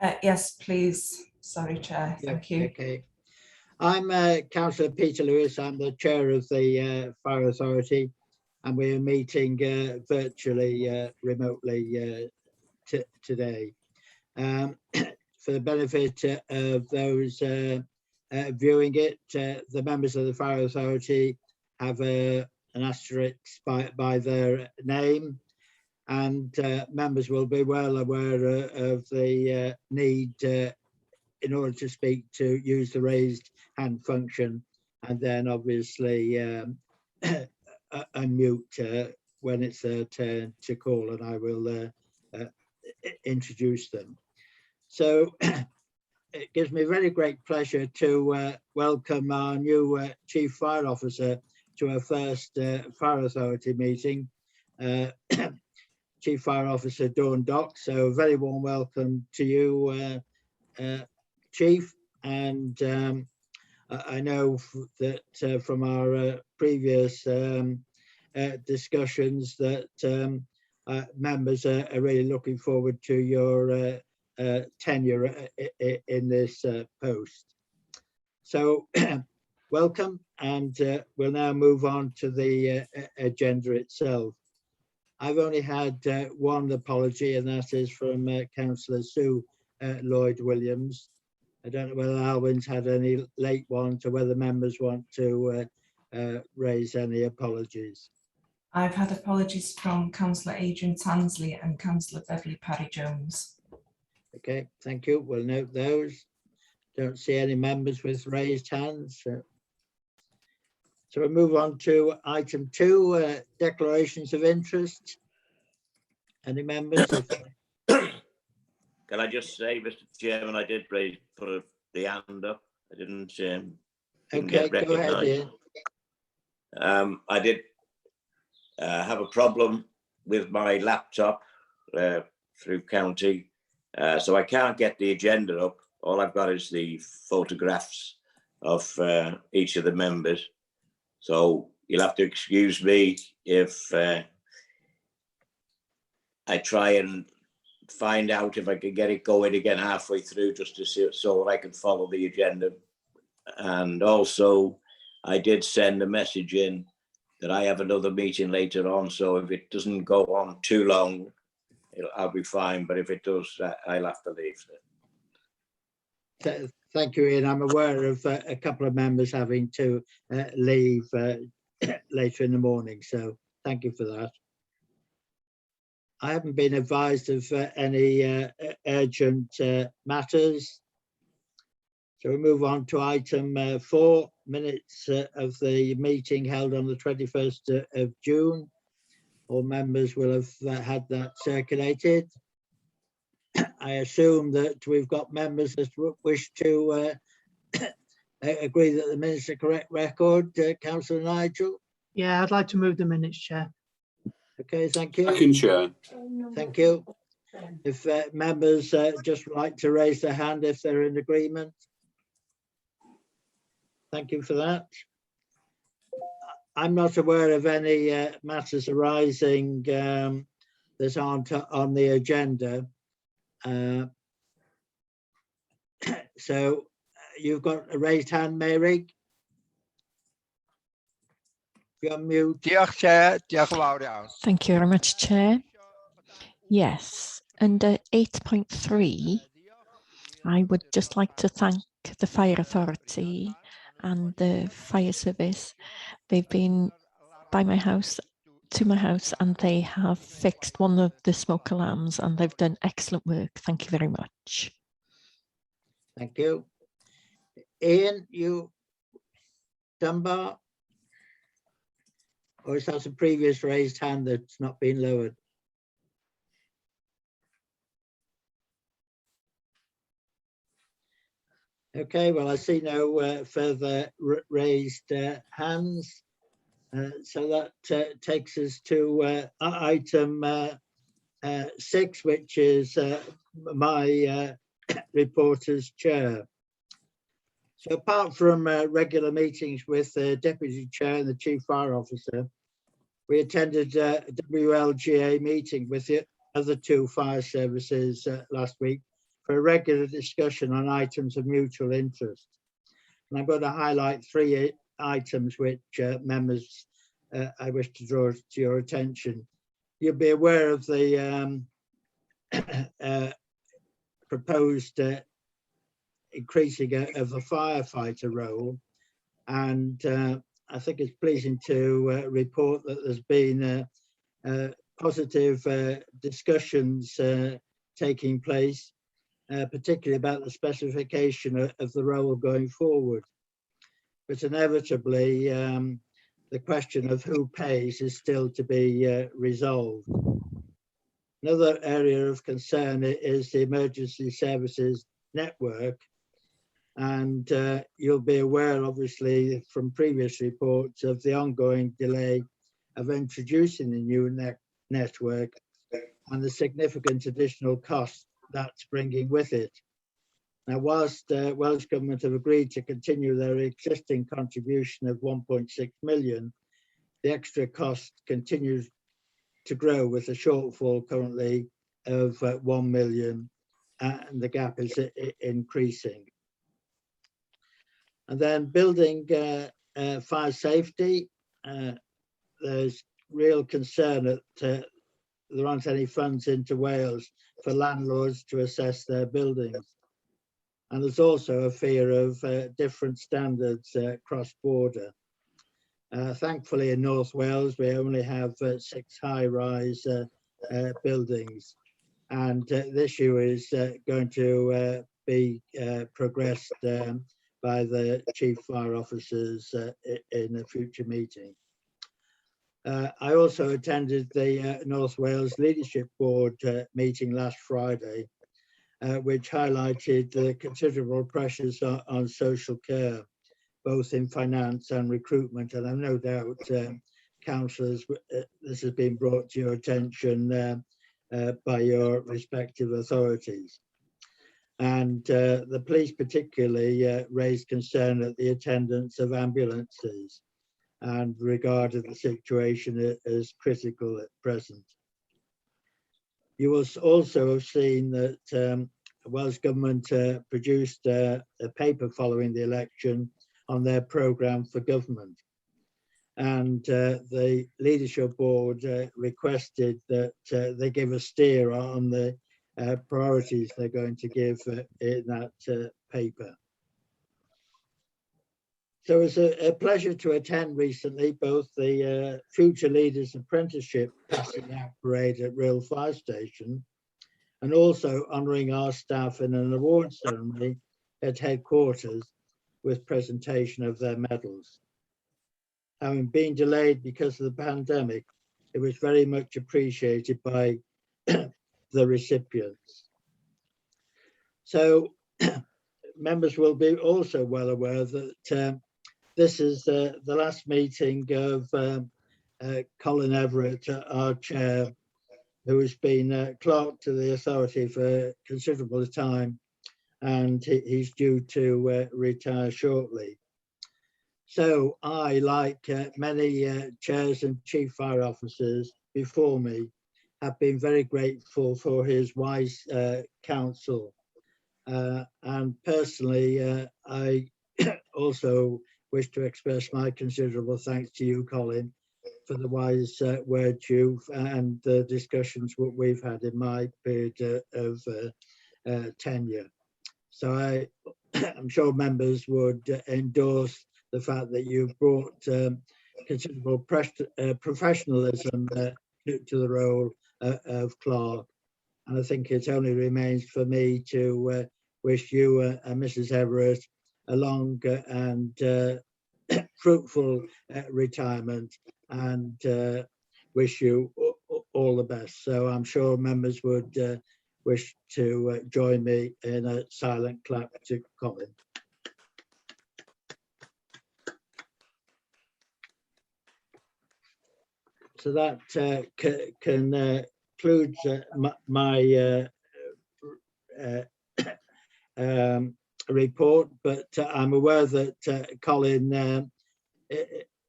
Yes, please. Sorry, Chair. Thank you. Okay. I'm Councillor Peter Lewis. I'm the chair of the Fire Authority, and we're meeting virtually, remotely today. For the benefit of those viewing it, the members of the Fire Authority have an asterisk by their name, and members will be well aware of the need in order to speak to use the raised hand function, and then obviously unmute when it's their turn to call, and I will introduce them. So it gives me very great pleasure to welcome our new Chief Fire Officer to our first Fire Authority meeting, Chief Fire Officer Dawn Dock. So a very warm welcome to you, Chief. And I know that from our previous discussions that members are really looking forward to your tenure in this post. So welcome, and we'll now move on to the agenda itself. I've only had one apology, and that is from Councillor Sue Lloyd-Williams. I don't know whether Alwyn's had any late ones or whether members want to raise any apologies. I've had apologies from Councillor Adrian Tansley and Councillor Beverly Parry-Jones. Okay, thank you. We'll note those. Don't see any members with raised hands. So we'll move on to item 2, declarations of interest. Any members? Can I just say, Mr. Chairman, I did put the hand up. I didn't Okay, get go ahead, Ian. I did have a problem with my laptop through county, so I can't get the agenda up. All I've got is the photographs of each of the members. So you'll have to excuse me if I try and find out if I can get it going again halfway through, just to see so I can follow the agenda. And also I did send a message in that I have another meeting later on, so if it doesn't go on too long, I'll be fine, but if it does, I'll have to leave. Thank you, Ian. I'm aware of a couple of members having to leave later in the morning, so thank you for that. I haven't been advised of any urgent matters. So we move on to item 4, minutes of the meeting held on the 21st of June. All members will have had that circulated. I assume that we've got members that wish to agree that the minutes are correct record. Councillor Nigel? Yeah, I'd like to move the minutes, Chair. Okay, thank you. Second, Chair. Thank you. If members just like to raise their hand if they're in agreement. Thank you for that. I'm not aware of any matters arising that aren't on the agenda. So you've got a raised hand, Mary. You're on mute. Thank you very much, Chair. Yes, under 8.3, I would just like to thank the Fire Authority and the fire service. They've been by my house, to my house, and they have fixed one of the smoke alarms, and they've done excellent work. Thank you very much. Thank you. Ian, you Dunbar? Or is that a previous raised hand that's not been lowered? Okay, well, I see no further raised hands. So that takes us to item 6, which is my report as chair. So apart from regular meetings with the Deputy Chair and the Chief Fire Officer, we attended a WLGA meeting with the other 2 fire services last week for a regular discussion on items of mutual interest. And I'm going to highlight 3 items which members I wish to draw to your attention. You'll be aware of the proposed increasing of the firefighter role, and I think it's pleasing to report that there's been positive discussions taking place, particularly about the specification of the role going forward. But inevitably, the question of who pays is still to be resolved. Another area of concern is the emergency services network. And you'll be aware, obviously, from previous reports of the ongoing delay of introducing the new network and the significant additional cost that's bringing with it. Now, whilst Welsh Government have agreed to continue their existing contribution of 1.6 million, the extra cost continues to grow with a shortfall currently of 1 million, and the gap is increasing. And then building fire safety, there's real concern that there aren't any funds into Wales for landlords to assess their buildings. And there's also a fear of different standards cross-border. Thankfully, in North Wales, we only have 6 high-rise buildings. And this issue is going to be progressed by the chief fire officers in a future meeting. I also attended the North Wales Leadership Board meeting last Friday, which highlighted the considerable pressures on social care, both in finance and recruitment. And I've no doubt, councillors, this has been brought to your attention by your respective authorities. And the police particularly raised concern at the attendance of ambulances and regarded the situation as critical at present. You will also have seen that the Welsh Government produced a paper following the election on their programme for government. And the Leadership Board requested that they give a steer on the priorities they're going to give in that paper. So it's a pleasure to attend recently both the Future Leaders Apprenticeship passing out parade at Real Fire Station, and also honouring our staff in an award ceremony at headquarters with presentation of their medals. Having been delayed because of the pandemic, it was very much appreciated by the recipients. So members will be also well aware that this is the last meeting of Colin Everett, our chair, who has been clerk to the authority for considerable time, and he's due to retire shortly. So I, like many chairs and chief fire officers before me, have been very grateful for his wise counsel. And personally, I also wish to express my considerable thanks to you, Colin, for the wise words you've and the discussions what we've had in my period of tenure. So I'm sure members would endorse the fact that you've brought considerable professionalism to the role of clerk. And I think it only remains for me to wish you and Mrs. Everett a long and fruitful retirement, and wish you all the best. So I'm sure members would wish to join me in a silent clap to Colin. So that concludes my report, but I'm aware that Colin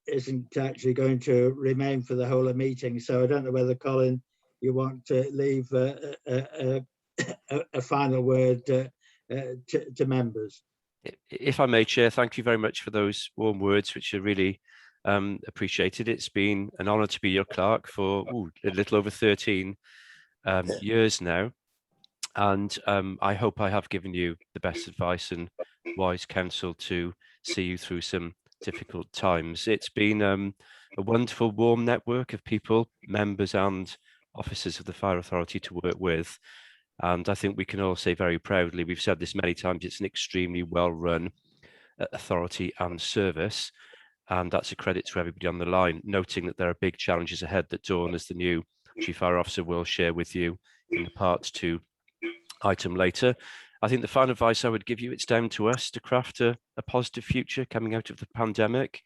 isn't actually going to remain for the whole of the meeting. So I don't know whether, Colin, you want to leave a a final word to members. If I may, Chair, thank you very much for those warm words, which are really appreciated. It's been an honour to be your clerk for a little over 13 years now. And I hope I have given you the best advice and wise counsel to see you through some difficult times. It's been a wonderful, warm network of people, members and officers of the Fire Authority to work with. And I think we can all say very proudly, we've said this many times, it's an extremely well-run authority and service. And that's a credit to everybody on the line, noting that there are big challenges ahead that Dawn, as the new Chief Fire Officer, will share with you in the Part 2 item later. I think the final advice I would give you, it's down to us to craft a positive future coming out of the pandemic.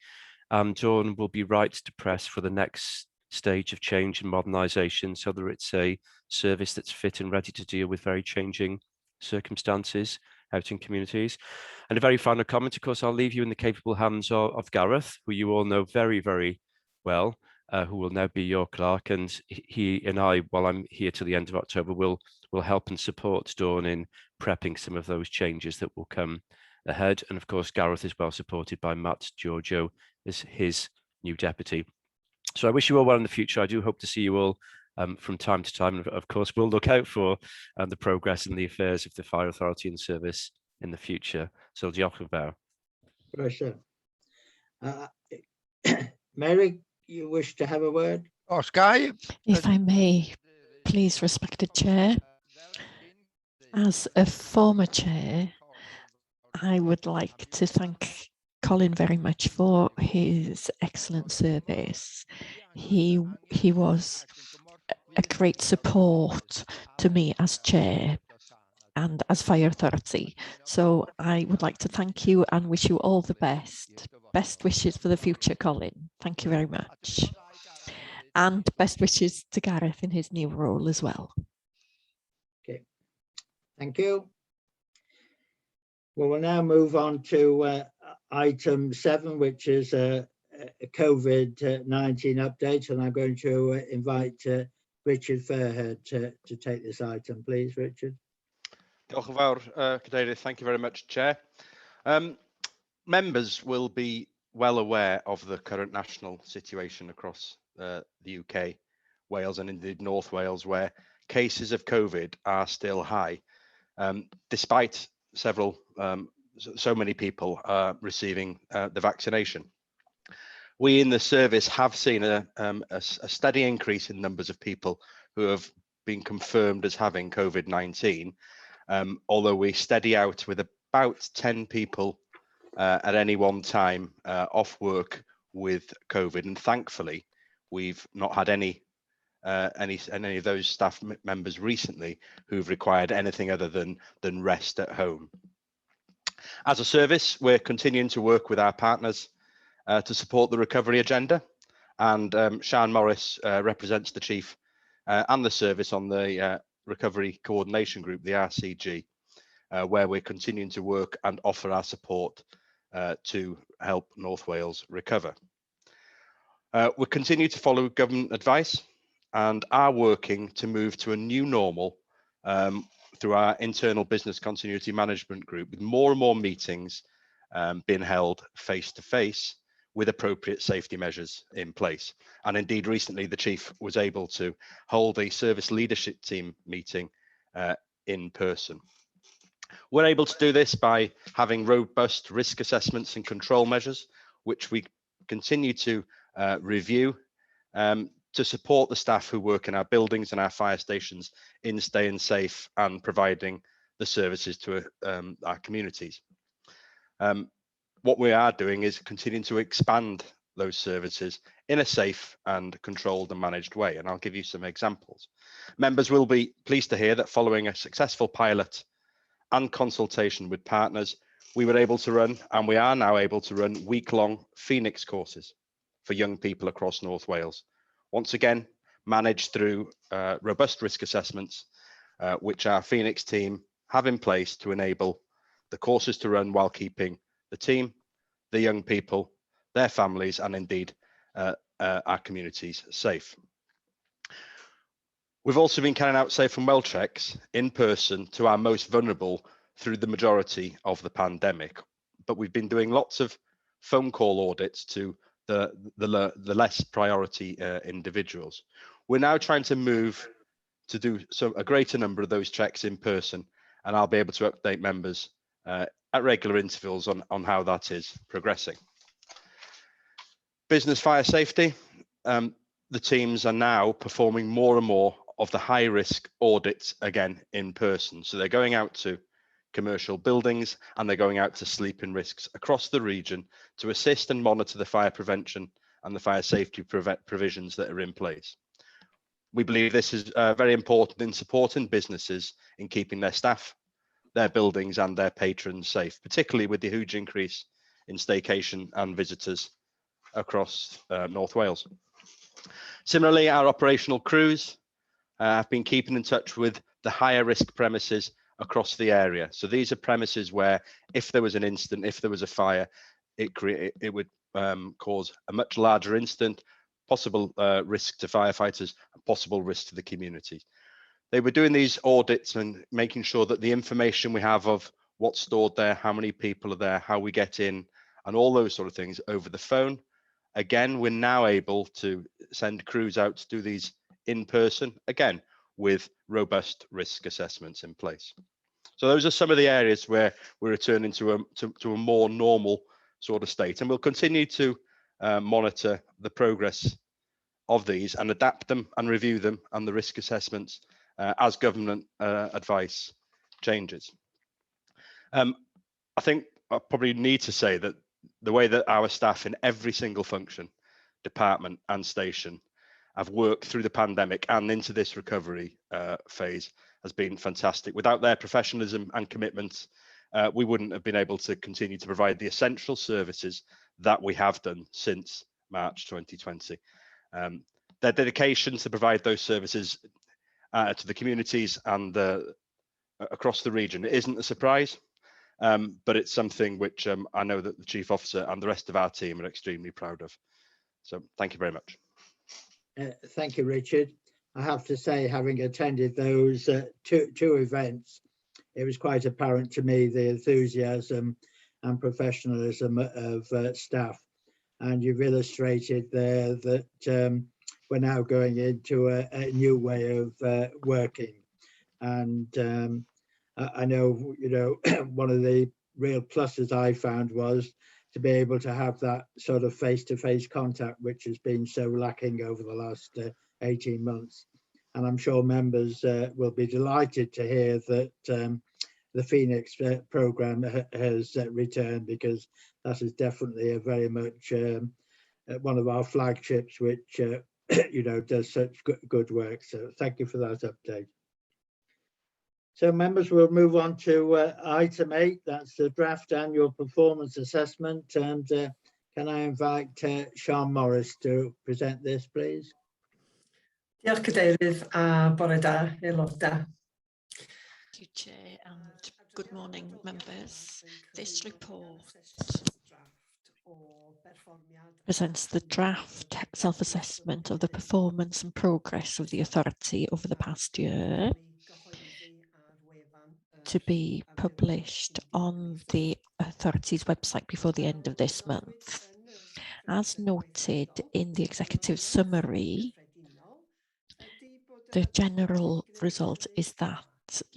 Dawn will be right to press for the next stage of change and modernisation, so that it's a service that's fit and ready to deal with very changing circumstances out in communities. And a very final comment, of course, I'll leave you in the capable hands of Gareth, who you all know very, very well, who will now be your clerk. And he and I, while I'm here till the end of October, will help and support Dawn in prepping some of those changes that will come ahead. And of course, Gareth is well supported by Matt Giorgio as his new deputy. So I wish you all well in the future. I do hope to see you all from time to time. And of course, we'll look out for the progress and the affairs of the Fire Authority and service in the future. So diolch yn fawr. Pleasure. Mary, you wish to have a word? If I may, please, respected Chair. As a former chair, I would like to thank Colin very much for his excellent service. He was a great support to me as chair and as Fire Authority. So I would like to thank you and wish you all the best. Best wishes for the future, Colin. Thank you very much. And best wishes to Gareth in his new role as well. Okay, thank you. Well, we'll now move on to item 7, which is a COVID-19 update, and I'm going to invite Richard Fairhead to take this item, please, Richard. Diolch yn fawr, Cadeirydd. Thank you very much, Chair. Members will be well aware of the current national situation across the UK, Wales and indeed North Wales, where cases of COVID are still high, despite so many people receiving the vaccination. We in the service have seen a steady increase in numbers of people who have been confirmed as having COVID-19, although we steady out with about 10 people at any one time off work with COVID, and thankfully we've not had any of those staff members recently who've required anything other than rest at home. As a service, we're continuing to work with our partners to support the recovery agenda, and Sian Morris represents the Chief and the service on the Recovery Coordination Group, the RCG, where we're continuing to work and offer our support to help North Wales recover. We continue to follow government advice and are working to move to a new normal through our internal business continuity management group, with more and more meetings being held face-to-face with appropriate safety measures in place. And indeed, recently the Chief was able to hold a service leadership team meeting in person. We're able to do this by having robust risk assessments and control measures, which we continue to review to support the staff who work in our buildings and our fire stations in staying safe and providing the services to our communities. What we are doing is continuing to expand those services in a safe and controlled and managed way, and I'll give you some examples. Members will be pleased to hear that following a successful pilot and consultation with partners, we were able to run, and we are now able to run, week-long Phoenix courses for young people across North Wales. Once again, managed through robust risk assessments, which our Phoenix team have in place to enable the courses to run while keeping the team, the young people, their families, and indeed our communities safe. We've also been carrying out safe and well checks in person to our most vulnerable through the majority of the pandemic, but we've been doing lots of phone call audits to the less priority individuals. We're now trying to move to do a greater number of those checks in person, and I'll be able to update members at regular intervals on how that is progressing. Business fire safety. The teams are now performing more and more of the high risk audits again in person. So they're going out to commercial buildings and they're going out to sleeping risks across the region to assist and monitor the fire prevention and the fire safety provisions that are in place. We believe this is very important in supporting businesses in keeping their staff, their buildings and their patrons safe, particularly with the huge increase in staycation and visitors across North Wales. Similarly, our operational crews have been keeping in touch with the higher risk premises across the area. So these are premises where if there was an incident, if there was a fire, it would cause a much larger incident, possible risk to firefighters, and possible risk to the community. They were doing these audits and making sure that the information we have of what's stored there, how many people are there, how we get in, and all those sort of things over the phone. Again, we're now able to send crews out to do these in person, again, with robust risk assessments in place. So those are some of the areas where we're returning to a more normal sort of state, and we'll continue to monitor the progress of these and adapt them and review them and the risk assessments as government advice changes. I think I probably need to say that the way that our staff in every single function, department and station have worked through the pandemic and into this recovery phase has been fantastic. Without their professionalism and commitment, we wouldn't have been able to continue to provide the essential services that we have done since March 2020. Their dedication to provide those services to the communities and across the region isn't a surprise, but it's something which I know that the Chief Officer and the rest of our team are extremely proud of. So thank you very much. Thank you, Richard. I have to say, having attended those two events, it was quite apparent to me the enthusiasm and professionalism of staff. And you've illustrated there that we're now going into a new way of working. And I know, you know, one of the real pluses I found was to be able to have that sort of face-to-face contact, which has been so lacking over the last 18 months. And I'm sure members will be delighted to hear that the Phoenix program has returned, because that is definitely a very much one of our flagships, which you know, does such good work. So thank you for that update. So members, we'll move on to item 8. That's the draft annual performance assessment. And can I invite Sian Morris to present this, please? Diolch Cadeirydd a bore da aelodau. Thank you, Chair, and good morning, members. This report presents the draft self-assessment of the performance and progress of the authority over the past year, to be published on the authority's website before the end of this month. As noted in the executive summary, the general result is that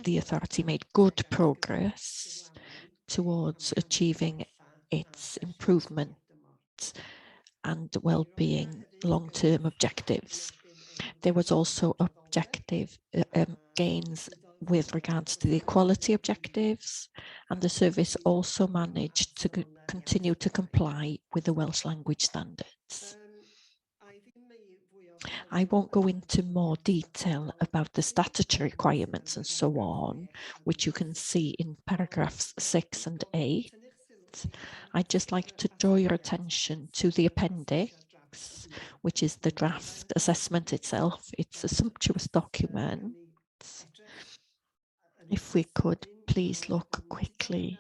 the authority made good progress towards achieving its improvement and well-being long-term objectives. There was also objective gains with regards to the equality objectives, and the service also managed to continue to comply with the Welsh language standards. I won't go into more detail about the statutory requirements and so on, which you can see in paragraphs 6 and 8. I'd just like to draw your attention to the appendix, which is the draft assessment itself. It's a sumptuous document. If we could please look quickly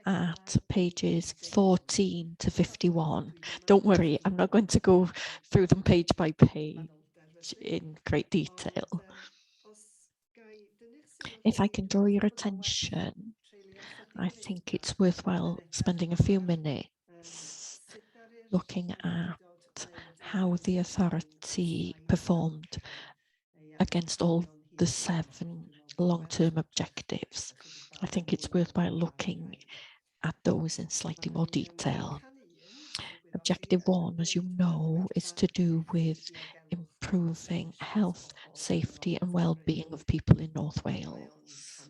at pages 14 to 51. Don't worry, I'm not going to go through them page by page in great detail. If I can draw your attention, I think it's worthwhile spending a few minutes looking at how the authority performed against all the 7 long-term objectives. I think it's worthwhile looking at those in slightly more detail. Objective 1, as you know, is to do with improving health, safety and well-being of people in North Wales.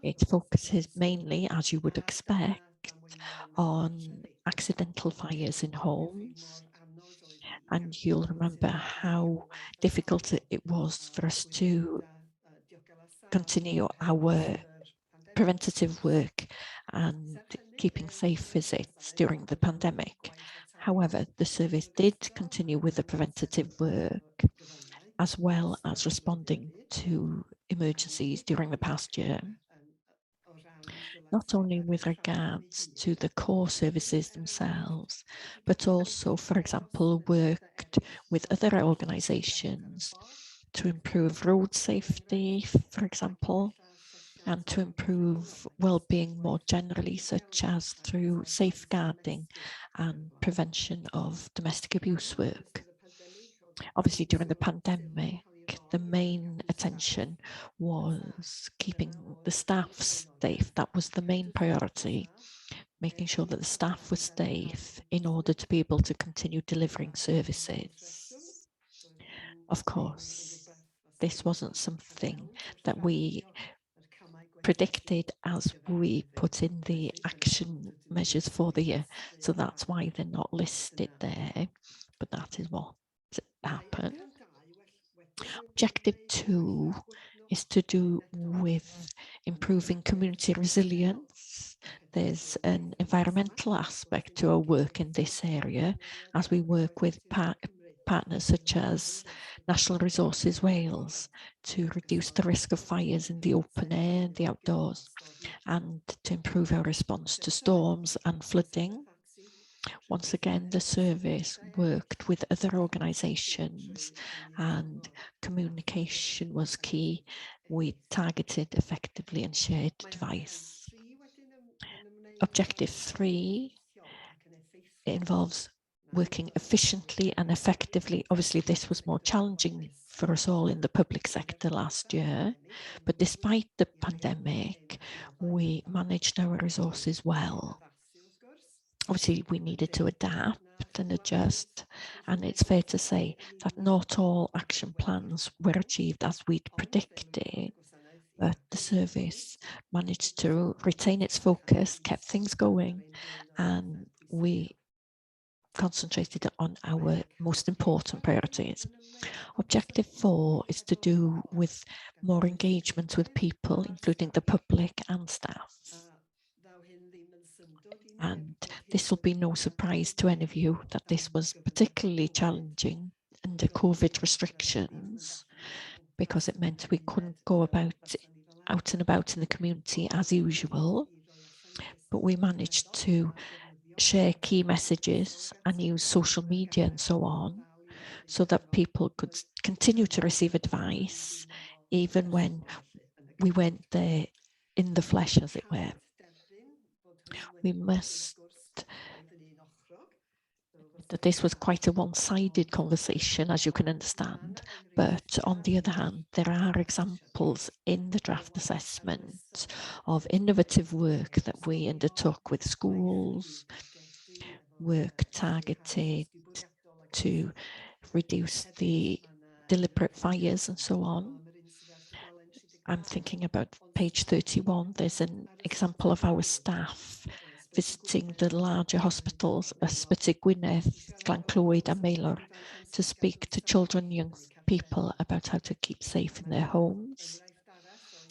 It focuses mainly, as you would expect, on accidental fires in homes. And you'll remember how difficult it was for us to continue our preventative work and keeping safe visits during the pandemic. However, the service did continue with the preventative work as well as responding to emergencies during the past year. Not only with regards to the core services themselves, but also, for example, worked with other organisations to improve road safety, for example, and to improve well-being more generally, such as through safeguarding and prevention of domestic abuse work. Obviously, during the pandemic, the main attention was keeping the staff safe. That was the main priority, making sure that the staff were safe in order to be able to continue delivering services. Of course, this wasn't something that we predicted as we put in the action measures for the year. So that's why they're not listed there, but that is what happened. Objective 2 is to do with improving community resilience. There's an environmental aspect to our work in this area as we work with partners such as National Resources Wales to reduce the risk of fires in the open air and the outdoors, and to improve our response to storms and flooding. Once again, the service worked with other organisations and communication was key. We targeted effectively and shared advice. Objective 3 involves working efficiently and effectively. Obviously, this was more challenging for us all in the public sector last year, but despite the pandemic, we managed our resources well. Obviously, we needed to adapt and adjust, and it's fair to say that not all action plans were achieved as we'd predicted, but the service managed to retain its focus, kept things going, and we concentrated on our most important priorities. Objective 4 is to do with more engagement with people, including the public and staff. And this will be no surprise to any of you that this was particularly challenging under COVID restrictions, because it meant we couldn't go out and about in the community as usual, but we managed to share key messages and use social media and so on, so that people could continue to receive advice even when we weren't there in the flesh, as it were. We must, that this was quite a one-sided conversation, as you can understand, but on the other hand, there are examples in the draft assessment of innovative work that we undertook with schools, work targeted to reduce the deliberate fires and so on. I'm thinking about page 31. There's an example of our staff visiting the larger hospitals, Ysbyty Gwynedd, Glenclwyd and Maelor, to speak to children and young people about how to keep safe in their homes.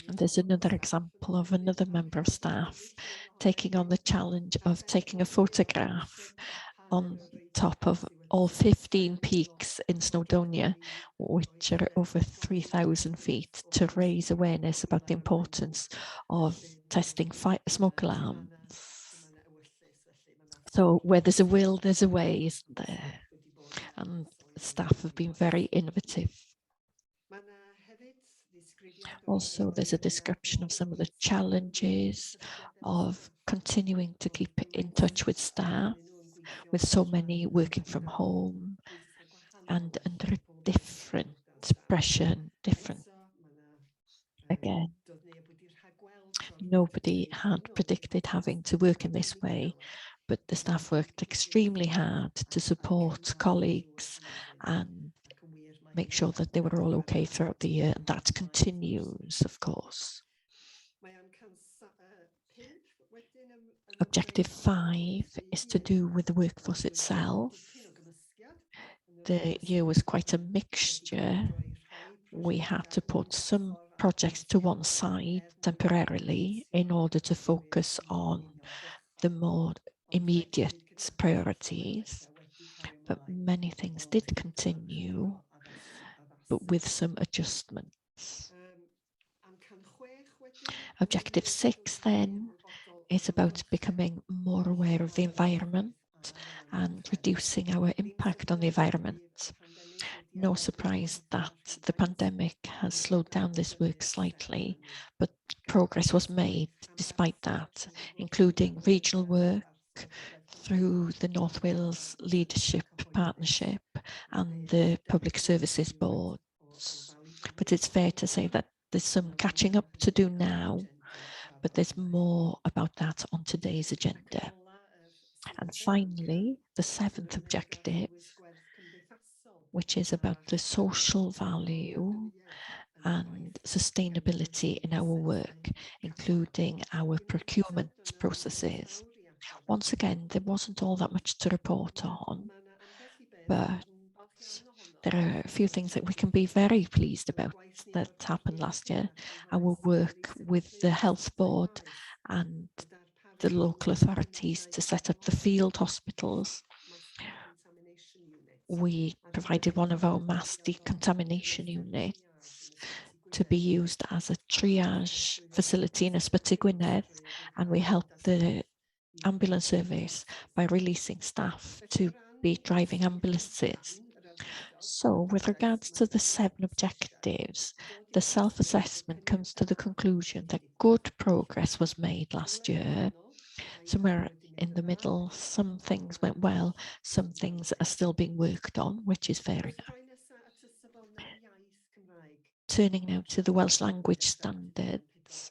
And there's another example of another member of staff taking on the challenge of taking a photograph on top of all 15 peaks in Snowdonia, which are over 3,000 feet, to raise awareness about the importance of testing smoke alarms. So where there's a will, there's a way, isn't there? And staff have been very innovative. Also, there's a description of some of the challenges of continuing to keep in touch with staff, with so many working from home and under different pressure, different. Again, nobody had predicted having to work in this way, but the staff worked extremely hard to support colleagues and make sure that they were all okay throughout the year. And that continues, of course. Objective 5 is to do with the workforce itself. The year was quite a mixture. We had to put some projects to one side temporarily in order to focus on the more immediate priorities, but many things did continue, but with some adjustments. Objective 6 then is about becoming more aware of the environment and reducing our impact on the environment. No surprise that the pandemic has slowed down this work slightly, but progress was made despite that, including regional work through the North Wales Leadership Partnership and the Public Services Boards. But it's fair to say that there's some catching up to do now, but there's more about that on today's agenda. And finally, the 7th objective, which is about the social value and sustainability in our work, including our procurement processes. Once again, there wasn't all that much to report on, but there are a few things that we can be very pleased about that happened last year. Our work with the health board and the local authorities to set up the field hospitals. We provided one of our mass decontamination units to be used as a triage facility in Ysbyty Gwynedd, and we helped the ambulance service by releasing staff to be driving ambulances. So with regards to the 7 objectives, the self-assessment comes to the conclusion that good progress was made last year. Somewhere in the middle, some things went well, some things are still being worked on, which is fair enough. Turning now to the Welsh language standards,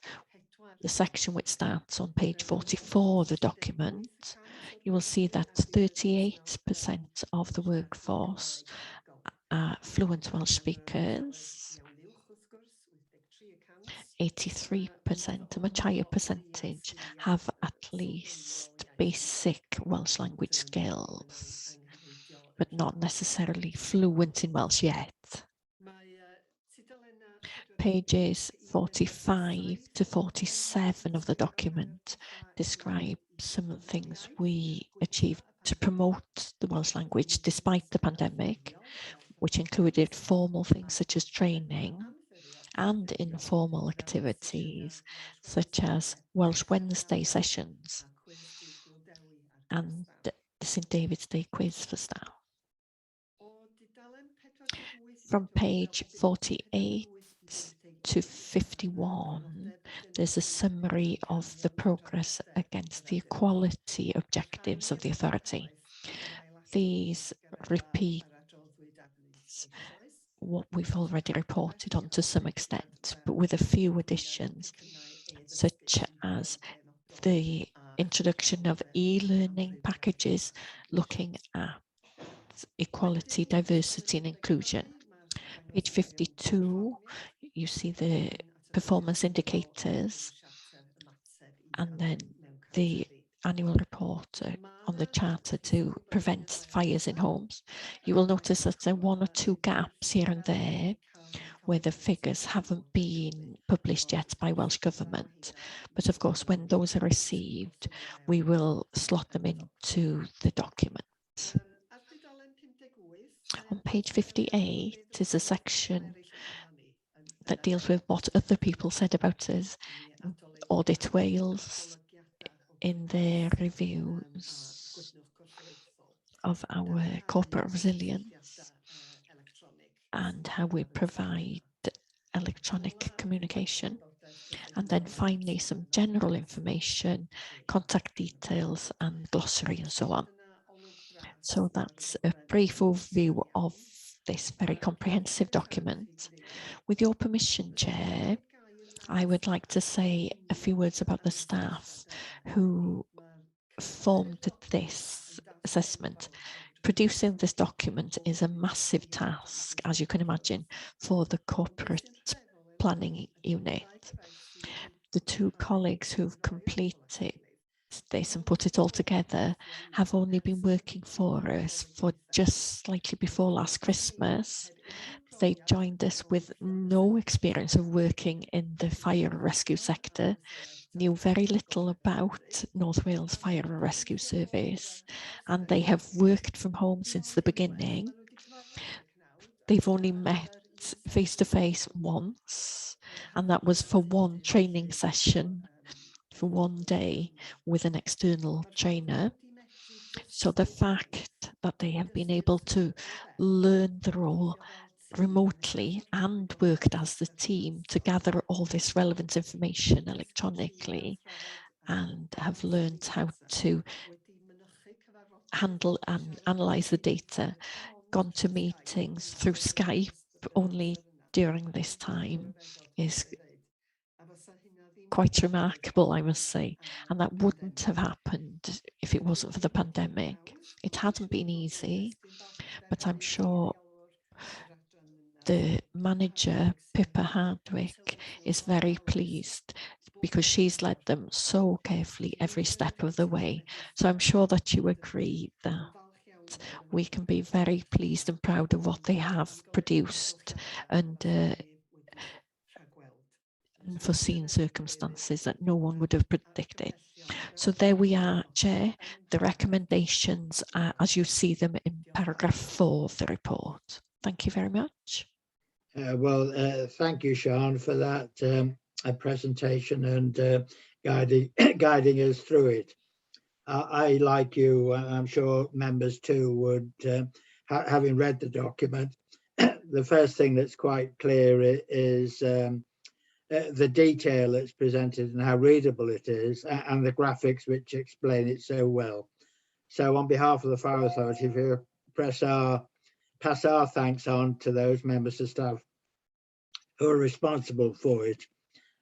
the section which starts on page 44 of the document, you will see that 38% of the workforce are fluent Welsh speakers. 83%, a much higher percentage, have at least basic Welsh language skills, but not necessarily fluent in Welsh yet. Pages 45 to 47 of the document describe some of the things we achieved to promote the Welsh language despite the pandemic, which included formal things such as training and informal activities such as Welsh Wednesday sessions and the St David's Day quiz for staff. From page 48 to 51, there's a summary of the progress against the equality objectives of the authority. These repeat what we've already reported on to some extent, but with a few additions, such as the introduction of e-learning packages looking at equality, diversity and inclusion. Page 52, you see the performance indicators and then the annual report on the Charter to prevent fires in homes. You will notice that there are 1 or 2 gaps here and there where the figures haven't been published yet by Welsh Government. But of course, when those are received, we will slot them into the document. On page 58 is a section that deals with what other people said about us. Audit Wales in their reviews of our corporate resilience and how we provide electronic communication. And then finally, some general information, contact details and glossary and so on. So that's a brief overview of this very comprehensive document. With your permission, Chair, I would like to say a few words about the staff who formed this assessment. Producing this document is a massive task, as you can imagine, for the corporate planning unit. The two colleagues who've completed this and put it all together have only been working for us for just slightly before last Christmas. They joined us with no experience of working in the fire and rescue sector, knew very little about North Wales Fire and Rescue Service, and they have worked from home since the beginning. They've only met face-to-face once, and that was for one training session for one day with an external trainer. So the fact that they have been able to learn the role remotely and worked as the team to gather all this relevant information electronically and have learned how to handle and analyze the data, gone to meetings through Skype only during this time is quite remarkable, I must say, and that wouldn't have happened if it wasn't for the pandemic. It hasn't been easy, but I'm sure the manager, Pippa Hardwick, is very pleased because she's led them so carefully every step of the way. So I'm sure that you agree that we can be very pleased and proud of what they have produced and unforeseen circumstances that no one would have predicted. So there we are, Chair. The recommendations are as you see them in paragraph 4 of the report. Thank you very much. Thank you, Sian, for that presentation and guiding us through it. I, like you, I'm sure members too would, having read the document, the first thing that's quite clear is the detail that's presented and how readable it is, and the graphics which explain it so well. So on behalf of the Fire Authority, if you pass our thanks on to those members of staff who are responsible for it.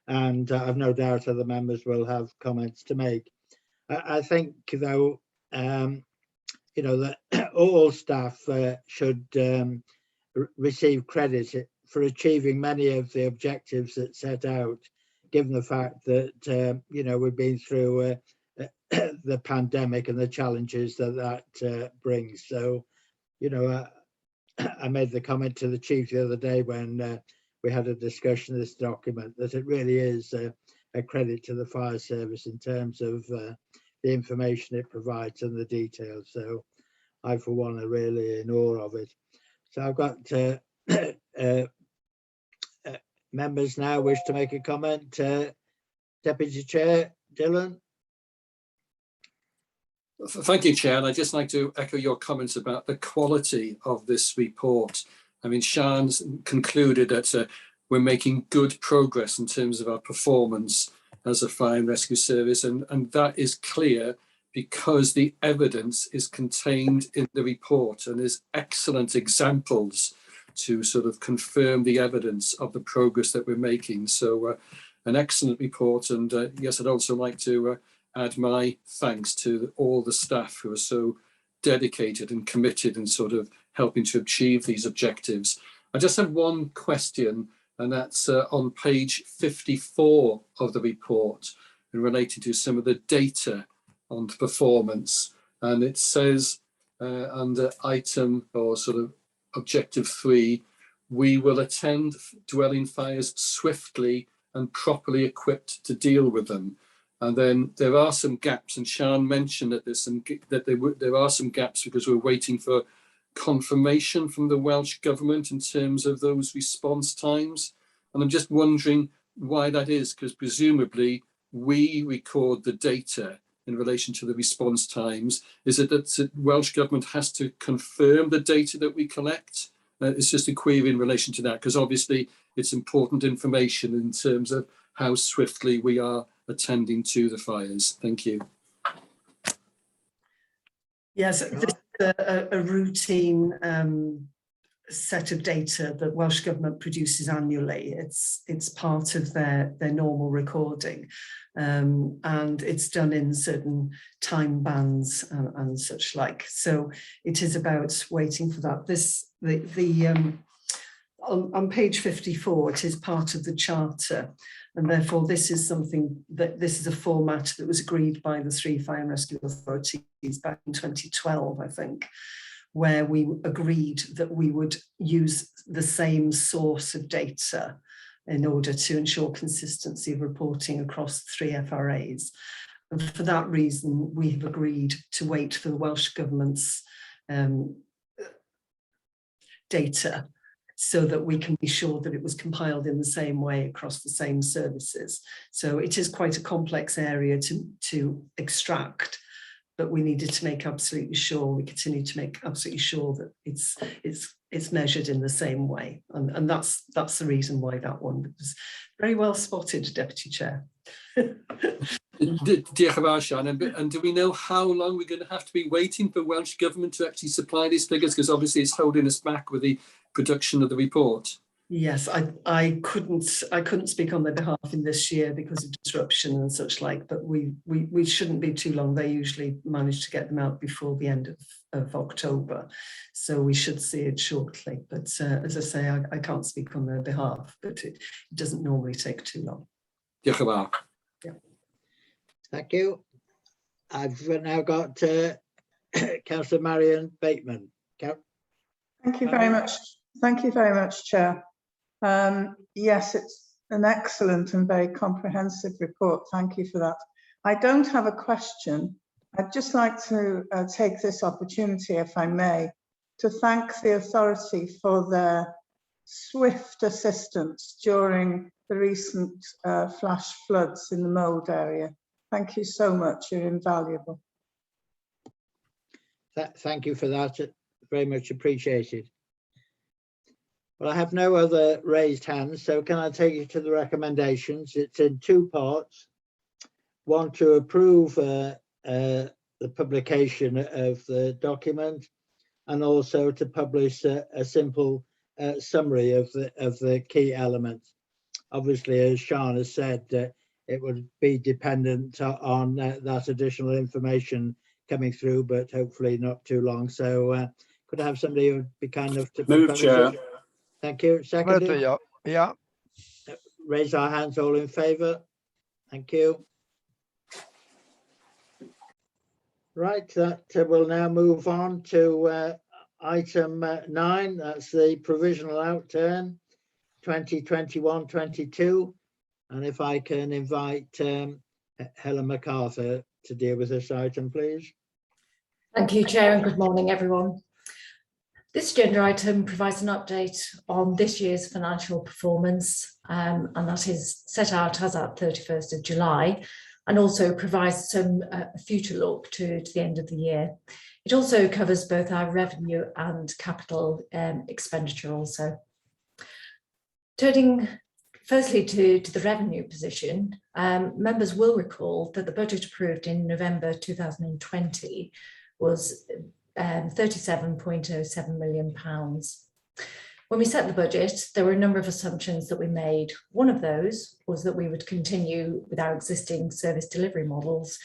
And I've no doubt other members will have comments to make. I think, though, that all staff should receive credit for achieving many of the objectives that set out, given the fact that, we've been through the pandemic and the challenges that brings. So, I made the comment to the chief the other day when we had a discussion of this document that it really is a credit to the fire service in terms of the information it provides and the details. So I, for one, are really in awe of it. So I've got members now wish to make a comment. Deputy Chair, Dylan. Thank you, Chair. And I'd just like to echo your comments about the quality of this report. I mean, Sian's concluded that we're making good progress in terms of our performance as a fire and rescue service, and that is clear because the evidence is contained in the report and there's excellent examples to sort of confirm the evidence of the progress that we're making. So an excellent report, and yes, I'd also like to add my thanks to all the staff who are so dedicated and committed and sort of helping to achieve these objectives. I just have one question, and that's on page 54 of the report and related to some of the data on performance. And it says under item or sort of objective 3, we will attend dwelling fires swiftly and properly equipped to deal with them. And then there are some gaps, and Sian mentioned that there are some gaps because we're waiting for confirmation from the Welsh government in terms of those response times. And I'm just wondering why that is, because presumably we record the data in relation to the response times. Is it that the Welsh government has to confirm the data that we collect? It's just a query in relation to that, because obviously it's important information in terms of how swiftly we are attending to the fires. Thank you. Yes, this is a routine set of data that Welsh Government produces annually. It's part of their normal recording, and it's done in certain time bands and such like. So it is about waiting for that. On page 54, it is part of the charter, and therefore this is a format that was agreed by the 3 fire and rescue authorities back in 2012, I think, where we agreed that we would use the same source of data in order to ensure consistency of reporting across 3 FRAs. And for that reason, we have agreed to wait for the Welsh Government's data, so that we can be sure that it was compiled in the same way across the same services. So it is quite a complex area to extract, but we needed to make absolutely sure, we continue to make absolutely sure that it's measured in the same way. And that's the reason why that one was very well spotted, Deputy Chair. Diolch yn fawr, Sian. And do we know how long we're going to have to be waiting for Welsh Government to actually supply these figures? Because obviously it's holding us back with the production of the report. Yes, I couldn't speak on their behalf in this year because of disruption and such like, but we shouldn't be too long. They usually manage to get them out before the end of October, so we should see it shortly. But as I say, I can't speak on their behalf, but it doesn't normally take too long. Diolch yn fawr. Thank you. I've now got Councillor Marion Bateman. Thank you very much. Thank you very much, Chair. Yes, it's an excellent and very comprehensive report. Thank you for that. I don't have a question. I'd just like to take this opportunity, if I may, to thank the authority for their swift assistance during the recent flash floods in the Mold area. Thank you so much. You're invaluable. Thank you for that. Very much appreciated. Well, I have no other raised hands, so can I take you to the recommendations? It's in 2 parts. One, to approve the publication of the document, and also to publish a simple summary of the key elements. Obviously, as Sian has said, it would be dependent on that additional information coming through, but hopefully not too long. So could I have somebody who would be kind enough to move, Chair? Thank you. Second. Yeah. Raise our hands, all in favour. Thank you. Right, that we'll now move on to item 9. That's the provisional outturn 2021-22. And if I can invite Helen MacArthur to deal with this item, please. Thank you, Chair, and good morning, everyone. This agenda item provides an update on this year's financial performance, and that is set out as at 31st of July, and also provides some future look to the end of the year. It also covers both our revenue and capital expenditure also. Turning firstly to the revenue position, members will recall that the budget approved in November 2020 was £37.07 million. When we set the budget, there were a number of assumptions that we made. One of those was that we would continue with our existing service delivery models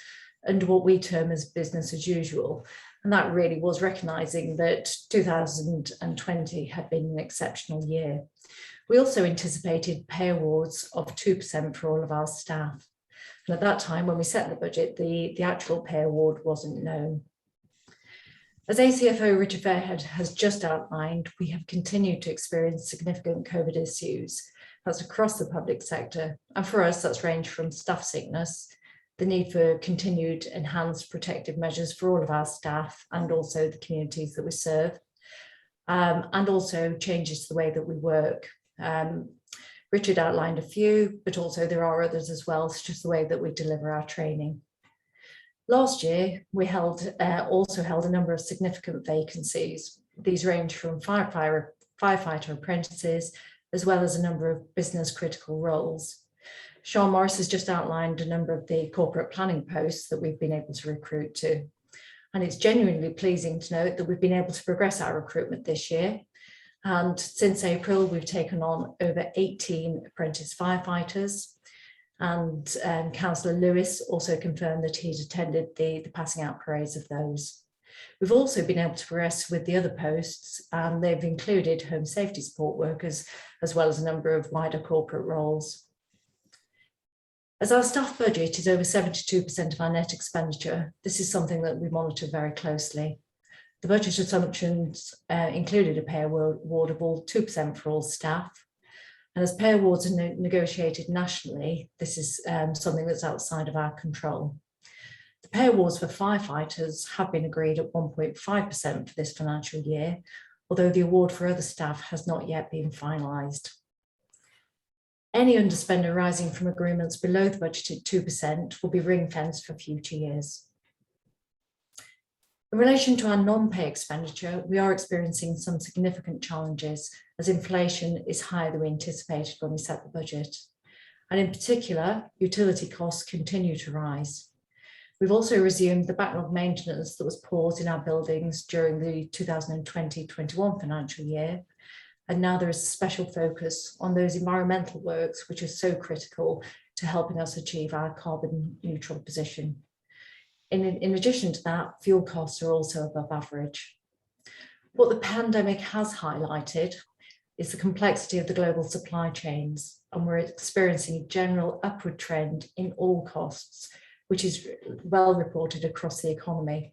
and what we term as business as usual. And that really was recognising that 2020 had been an exceptional year. We also anticipated pay awards of 2% for all of our staff. And at that time, when we set the budget, the actual pay award wasn't known. As ACFO Richard Fairhead has just outlined, we have continued to experience significant COVID issues. That's across the public sector. And for us, that's ranged from staff sickness, the need for continued enhanced protective measures for all of our staff and also the communities that we serve, and also changes to the way that we work. Richard outlined a few, but also there are others as well, such as the way that we deliver our training. Last year, we also held a number of significant vacancies. These range from firefighter firefighter apprentices, as well as a number of business critical roles. Sean Morris has just outlined a number of the corporate planning posts that we've been able to recruit to. And it's genuinely pleasing to note that we've been able to progress our recruitment this year. And since April, we've taken on over 18 apprentice firefighters. And Councillor Lewis also confirmed that he'd attended the passing out parades of those. We've also been able to progress with the other posts, and they've included home safety support workers, as well as a number of wider corporate roles. As our staff budget is over 72% of our net expenditure, this is something that we monitor very closely. The budget assumptions included a pay award of all 2% for all staff. And as pay awards are negotiated nationally, this is something that's outside of our control. The pay awards for firefighters have been agreed at 1.5% for this financial year, although the award for other staff has not yet been finalised. Any underspend arising from agreements below the budgeted 2% will be ring-fenced for future years. In relation to our non-pay expenditure, we are experiencing some significant challenges as inflation is higher than we anticipated when we set the budget. And in particular, utility costs continue to rise. We've also resumed the backlog maintenance that was paused in our buildings during the 2020-21 financial year. And now there is a special focus on those environmental works, which are so critical to helping us achieve our carbon neutral position. In addition to that, fuel costs are also above average. What the pandemic has highlighted is the complexity of the global supply chains, and we're experiencing a general upward trend in all costs, which is well reported across the economy.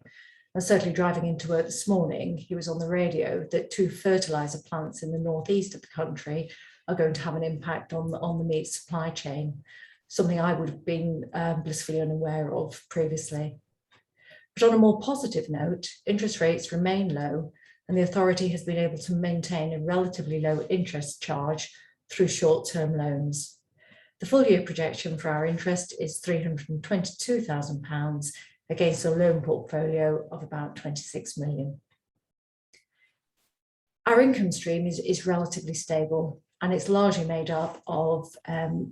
And certainly driving into work this morning, he was on the radio that 2 fertiliser plants in the northeast of the country are going to have an impact on the meat supply chain, something I would have been blissfully unaware of previously. But on a more positive note, interest rates remain low, and the authority has been able to maintain a relatively low interest charge through short-term loans. The full year projection for our interest is £322,000 against a loan portfolio of about 26 million. Our income stream is relatively stable, and it's largely made up of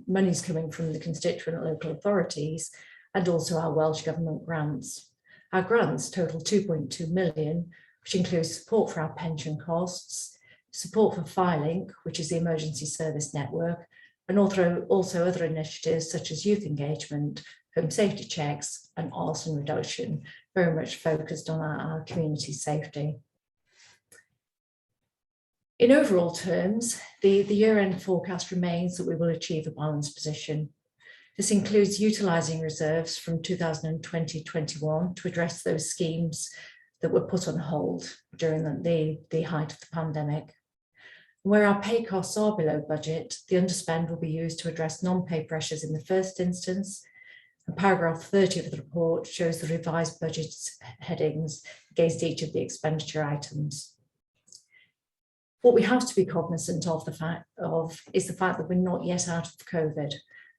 monies coming from the constituent local authorities and also our Welsh Government grants. Our grants total 2.2 million, which includes support for our pension costs, support for Firelink, which is the emergency service network, and also other initiatives such as youth engagement, home safety checks, and arson reduction, very much focused on our community safety. In overall terms, the year-end forecast remains that we will achieve a balanced position. This includes utilising reserves from 2020-21 to address those schemes that were put on hold during the height of the pandemic. Where our pay costs are below budget, the underspend will be used to address non-pay pressures in the first instance. And paragraph 30 of the report shows the revised budget headings against each of the expenditure items. What we have to be cognizant of is the fact that we're not yet out of COVID.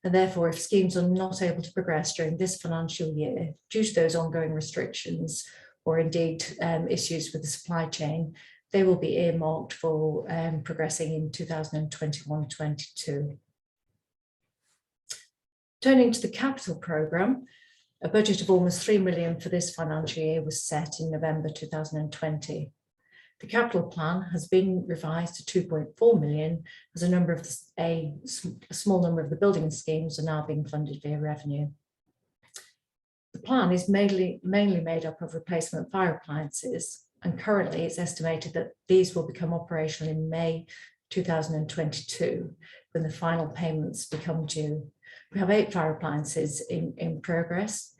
And therefore, if schemes are not able to progress during this financial year due to those ongoing restrictions or indeed issues with the supply chain, they will be earmarked for progressing in 2021-22. Turning to the capital programme, a budget of almost 3 million for this financial year was set in November 2020. The capital plan has been revised to 2.4 million as a small number of the building schemes are now being funded via revenue. The plan is mainly made up of replacement fire appliances, and currently it's estimated that these will become operational in May 2022 when the final payments become due. We have 8 fire appliances in progress,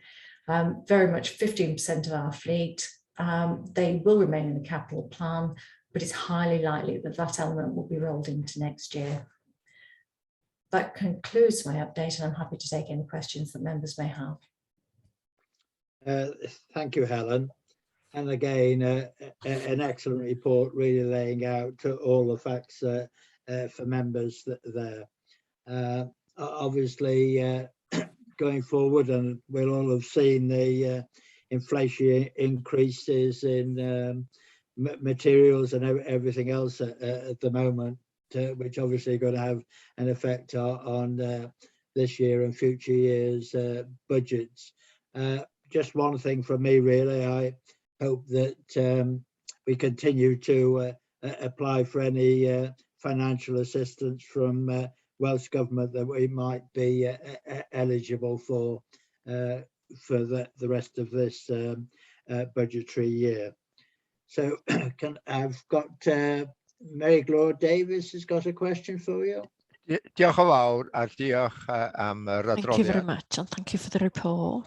very much 15% of our fleet. They will remain in the capital plan, but it's highly likely that that element will be rolled into next year. That concludes my update, and I'm happy to take any questions that members may have. Thank you, Helen. And again, an excellent report, really laying out all the facts for members there. Obviously, going forward, and we'll all have seen the inflation increases in materials and everything else at the moment, which obviously are going to have an effect on this year and future years' budgets. Just one thing from me, really. I hope that we continue to apply for any financial assistance from Welsh Government that we might be eligible for the rest of this budgetary year. So I've got Mary Glor Davis has got a question for you. Diolch yn fawr a diolch am yr adroddiad. Thank you very much, and thank you for the report.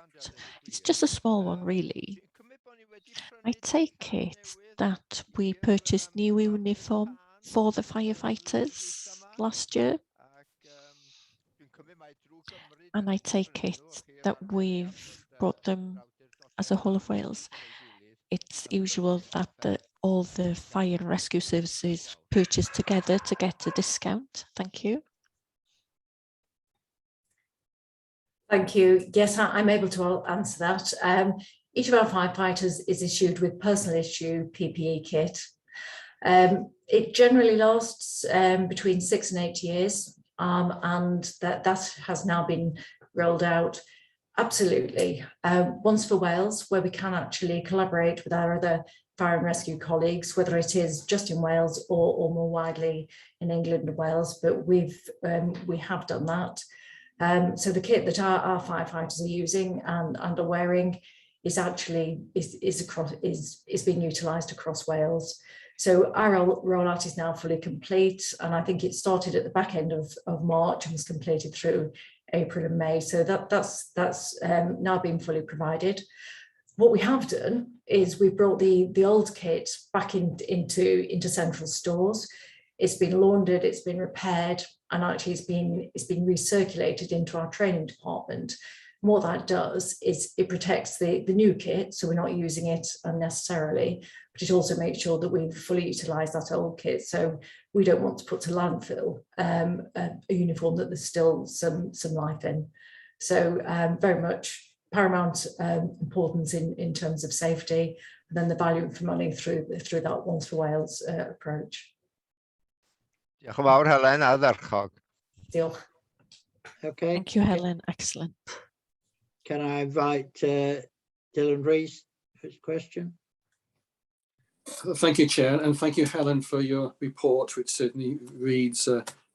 It's just a small one, really. I take it that we purchased new uniform for the firefighters last year. And I take it that we've brought them as a whole of Wales. It's usual that all the fire and rescue services purchase together to get a discount. Thank you. Thank you. Yes, I'm able to answer that. Each of our firefighters is issued with personal issue PPE kit. It generally lasts between 6 and 8 years, and that has now been rolled out. Absolutely. Once for Wales, where we can actually collaborate with our other fire and rescue colleagues, whether it is just in Wales or more widely in England and Wales, but we have done that. So the kit that our firefighters are using and are wearing is actually is being utilised across Wales. So our rollout is now fully complete, and I think it started at the back end of March and was completed through April and May. So that's now been fully provided. What we have done is we brought the old kit back into central stores. It's been laundered, it's been repaired, and actually it's been recirculated into our training department. And what that does is it protects the new kit, so we're not using it unnecessarily, but it also makes sure that we've fully utilised that old kit. So we don't want to put to landfill a uniform that there's still some life in. So very much paramount importance in terms of safety, and then the value for money through that Once for Wales approach. Diolch yn fawr, Helen, a ddarchog. Diolch. Okay. Thank you, Helen. Excellent. Can I invite Dylan Rees for his question? Thank you, Chair, and thank you, Helen, for your report, which certainly reads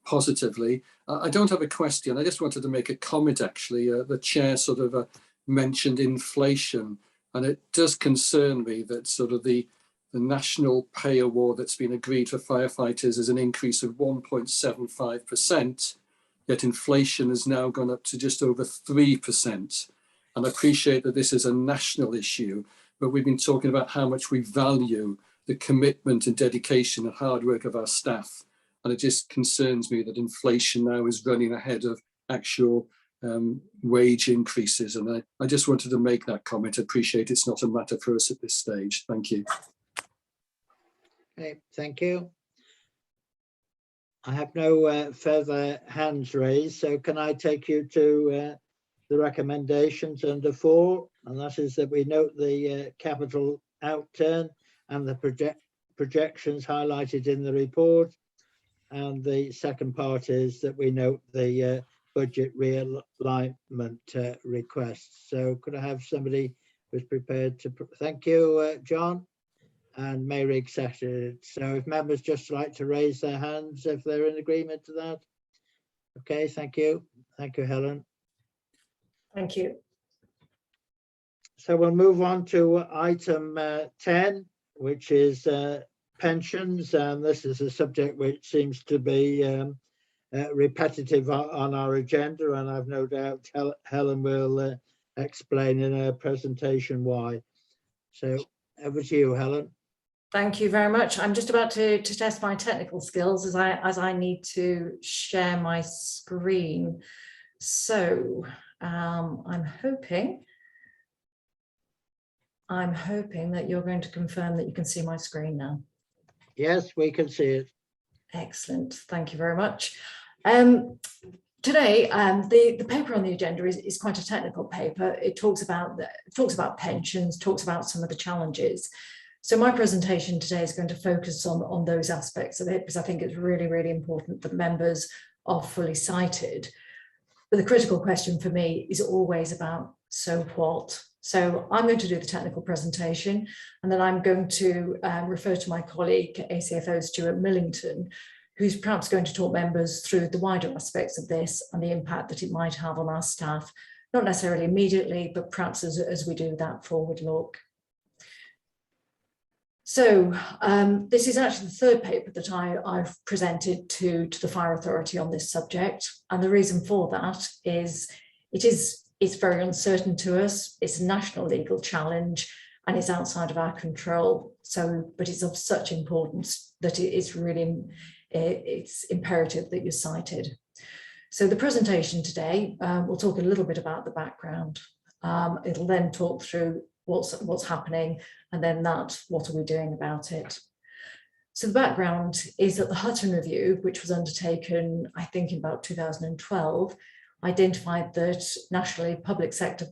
positively. I don't have a question. I just wanted to make a comment, actually. The Chair sort of mentioned inflation, and it does concern me that sort of the national pay award that's been agreed for firefighters is an increase of 1.75%, yet inflation has now gone up to just over 3%. And I appreciate that this is a national issue, but we've been talking about how much we value the commitment and dedication and hard work of our staff. And it just concerns me that inflation now is running ahead of actual wage increases. And I just wanted to make that comment. I appreciate it's not a matter for us at this stage. Thank you. Okay, thank you. I have no further hands raised, so can I take you to the recommendations under 4, and that is that we note the capital outturn and the projections highlighted in the report, and the second part is that we note the budget realignment requests. So could I have somebody who's prepared to, thank you, John, and Mary accepted. So if members just like to raise their hands if they're in agreement to that. Okay, thank you. Thank you, Helen. Thank you. So we'll move on to item 10, which is pensions. And this is a subject which seems to be repetitive on our agenda. And I've no doubt Helen will explain in her presentation why. So over to you, Helen. Thank you very much. I'm just about to test my technical skills as I need to share my screen. So I'm hoping that you're going to confirm that you can see my screen now. Yes, we can see it. Excellent. Thank you very much. Today, the paper on the agenda is quite a technical paper. It talks about pensions, talks about some of the challenges. So my presentation today is going to focus on those aspects of it, because I think it's really, really important that members are fully cited. But the critical question for me is always about so what? So I'm going to do the technical presentation, and then I'm going to refer to my colleague, ACFO Stuart Millington, who's perhaps going to talk members through the wider aspects of this and the impact that it might have on our staff, not necessarily immediately, but perhaps as we do that forward look. So this is actually the third paper that I've presented to the Fire Authority on this subject. And the reason for that is it's very uncertain to us. It's a national legal challenge and it's outside of our control. So, but it's of such importance that it's imperative that you're cited. So the presentation today, we'll talk a little bit about the background. It'll then talk through what's happening, and then what are we doing about it. So the background is that the Hutton Review, which was undertaken, I think, in about 2012, identified that nationally public sector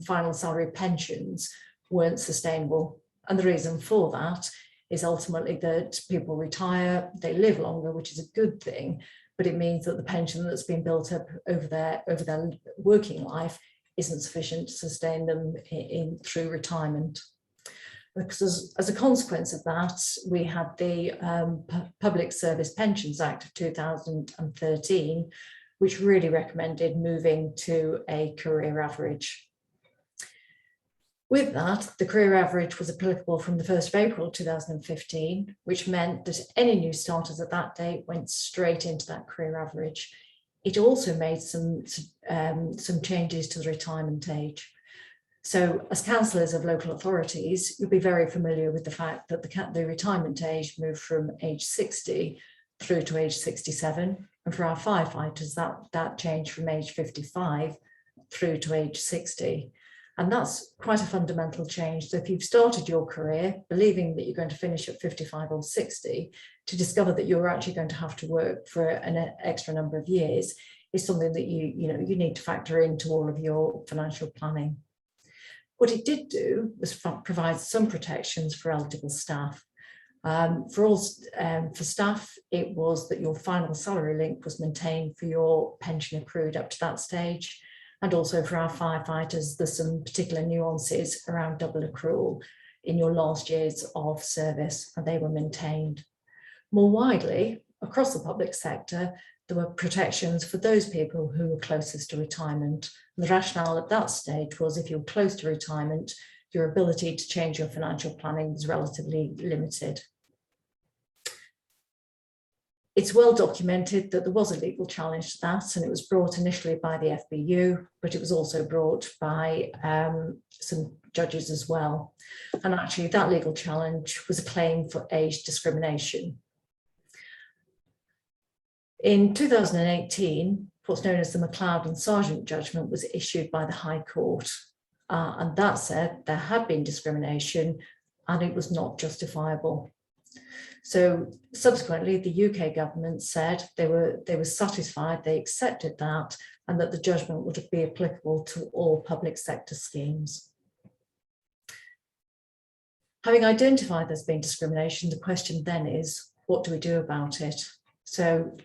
final salary pensions weren't sustainable. And the reason for that is ultimately that people retire, they live longer, which is a good thing, but it means that the pension that's been built up over their working life isn't sufficient to sustain them through retirement. Because as a consequence of that, we had the Public Service Pensions Act of 2013, which really recommended moving to a career average. With that, the career average was applicable from the 1st of April 2015, which meant that any new starters at that date went straight into that career average. It also made some changes to the retirement age. So as councillors of local authorities, you'll be very familiar with the fact that the retirement age moved from age 60 through to age 67. And for our firefighters, that changed from age 55 through to age 60. And that's quite a fundamental change. So if you've started your career believing that you're going to finish at 55 or 60, to discover that you're actually going to have to work for an extra number of years is something that you need to factor into all of your financial planning. What it did do was provide some protections for eligible staff. For staff, it was that your final salary link was maintained for your pension accrued up to that stage. And also for our firefighters, there's some particular nuances around double accrual in your last years of service, and they were maintained. More widely, across the public sector, there were protections for those people who were closest to retirement. And the rationale at that stage was if you're close to retirement, your ability to change your financial planning was relatively limited. It's well documented that there was a legal challenge to that, and it was brought initially by the FBU, but it was also brought by some judges as well. And actually that legal challenge was a claim for age discrimination. In 2018, what's known as the McLeod and Sargent judgment was issued by the High Court. And that said there had been discrimination and it was not justifiable. So subsequently, the UK government said they were satisfied, they accepted that, and that the judgment would be applicable to all public sector schemes. Having identified there's been discrimination, the question then is, what do we do about it? So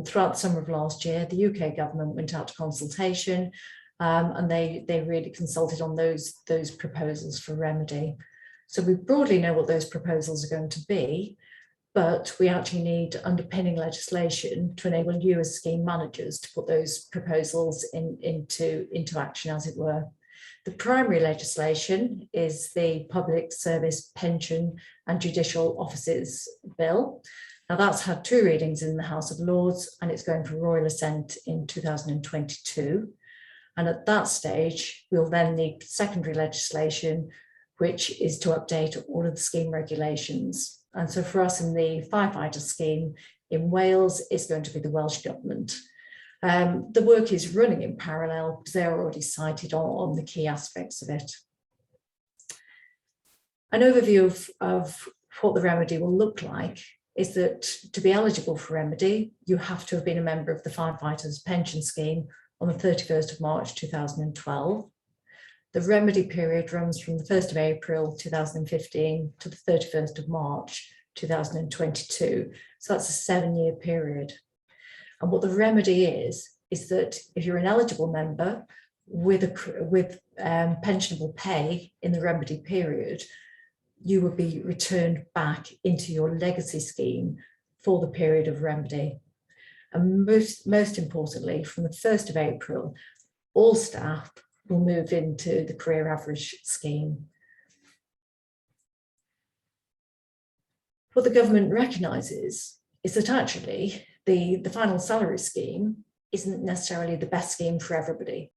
throughout the summer of last year, the UK government went out to consultation and they really consulted on those proposals for remedy. So we broadly know what those proposals are going to be, but we actually need underpinning legislation to enable you as scheme managers to put those proposals into action, as it were. The primary legislation is the Public Service Pension and Judicial Offices Bill. Now that's had 2 readings in the House of Lords and it's going for royal assent in 2022. And at that stage, we'll then need secondary legislation, which is to update all of the scheme regulations. And so for us in the firefighter scheme in Wales, it's going to be the Welsh government. The work is running in parallel because they're already cited on the key aspects of it. An overview of what the remedy will look like is that to be eligible for remedy, you have to have been a member of the firefighters pension scheme on the 31st of March 2012. The remedy period runs from the 1st of April 2015 to the 31st of March 2022. So that's a 7-year period. And what the remedy is that if you're an eligible member with pensionable pay in the remedy period, you will be returned back into your legacy scheme for the period of remedy. And most importantly, from the 1st of April, all staff will move into the career average scheme. What the government recognises is that actually the final salary scheme isn't necessarily the best scheme for everybody.